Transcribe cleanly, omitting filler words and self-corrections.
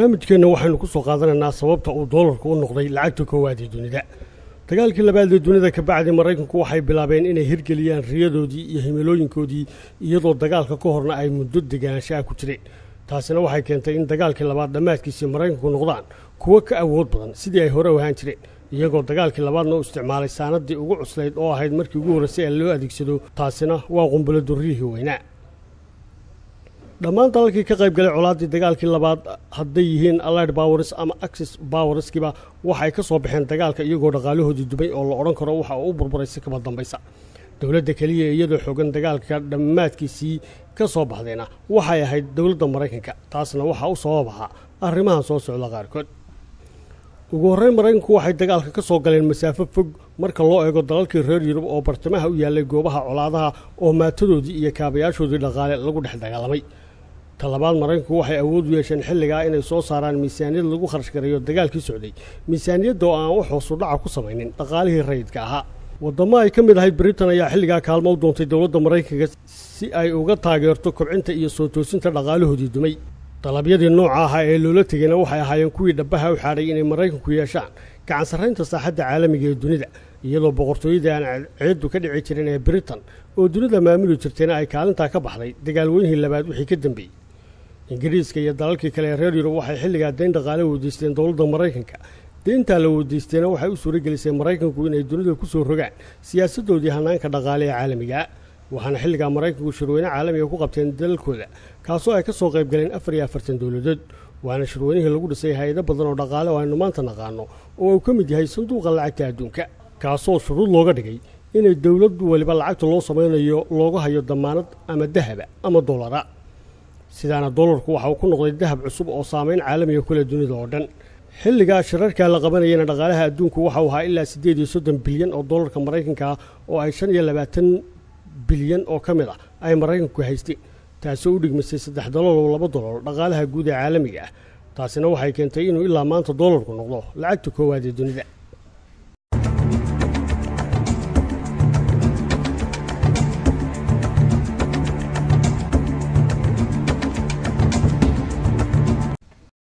barnaamijkeena waxaynu ku soo qaadanaynaa sababta uu doolarku u noqday lacagta koowaad ee dunida. dagaalkii labaad ee dunida ka bacdi Mareykanku waxay bilaabeen inay hirgeliyaan riyadoodii iyo himilooyinkoodii iyadoo dagaalka ka horna ay muddo deganaanshaha ku jireen. taasina waxay keentay in dagaalkii labaad dhammaadkiisii Mareykanku noqdaan kuwa ka awood badan sidii ay hore u ahaan jireen, iyagoo dagaalkii labaadna u isticmaalay saanadii ugu cuslayd oo ahayd markii ugu horeysay ee loo adeegsado. taasina waa qunbulo durriyihii weynaa. dhammaan dalalkii ka qayb galay colaadii dagaalkii labaad hadday yihiin Allied Powers ama Axis Powerskiba waxay ka soo baxeen dagaalka iyagoo dhaqaalahoodii dubay oo la odhan karo waxa uu u burburay si kaba dambaysa. dowladda kaliya iyadoo xooggan dagaalka dhammaadkiisii ka soo baxdayna waxay ahayd dowladda Mareykanka. taasna waxa u sabab ahaa arrimahan soo socda qaarkood. ugu horreyn Mareykanku waxay dagaalka ka soo galeen masaafo fog marka loo eego dalalkii reer Yurub oo bartamaha u yaalay goobaha colaadaha oo maatadoodii iyo kaabayaashoodii dhaqaale lagu dhex dagaalamay. talabaad Mareykanku waxay awood u yeesheen xilligaa inay soo saaraan miisaaniyad lagu kharash gareeyo dagaalkii socday, miisaaniyadda oo aan wax hoos u dhaca ku samaynin dhaqaalihii rayidka ahaa. wadamo ay ka mid ahayd Britain ayaa xilligaa kaalmo u doontay dowladda Mareykanka si ay uga taageerto kobcinta iyo soo toosinta dhaqaalahoodii dumay. dalabyadii nooca ahaa ee loola tegayna waxay ahaayeen kuwii dhabaha u xaaday inay Mareykanku yeeshaan gacan sarreynta saaxadda caalamiga ee dunida, iyadoo boqortooyadii aan ceedu ka dhici jirin ee Britain oo dunida maamuli jirtayna ay kaalintaa ka baxday dagaalweynihii labaad wixii ka dambeeyey. ingiriiska iyo dalalkii kale ee reer Yurub waxay xilligaa deyn dhaqaale weydiisteen dowladda Mareykanka. deyntaa la weydiistayna waxay u suuragelisay Mareykanku inay dunida ku soo rogaan siyaasadoodii hanaanka dhaqaale ee caalamiga, waxaana xilligaa Mareykanku shirweyne caalamiga ku qabteen dalalkooda kaasoo ay ka soo qayb galeen 44 dowladood. waana shirweynihii lagu dhisay hay'ado badan oo dhaqaale oo aynu maanta naqaano oo uu ka mid yahay sanduuqa lacagta adduunka, kaasoo shuruud looga dhigay inay dowladdu waliba lacagta loo samaynayo looga hayo damaanad ama dahaba ama dollara. sidaana doolarku waxa uu ku noqday dahab cusub oo saameyn caalamiga ku leh dunida oo dhan. xilligaa shirarka la qabanayana dhaqaalaha adduunku waxa uu ahaa ilaa 38 bilyan oo doolarka Mareykanka oo ay 25 bilyan oo ka mid ah ay Mareykanku haysteen, taasoo u dhigmisay $3.2 dhaqaalaha guud ee caalamiga ah. taasina waxay keentay inuu ilaa maanta doolarku noqdo lacagta koowaad ee dunida.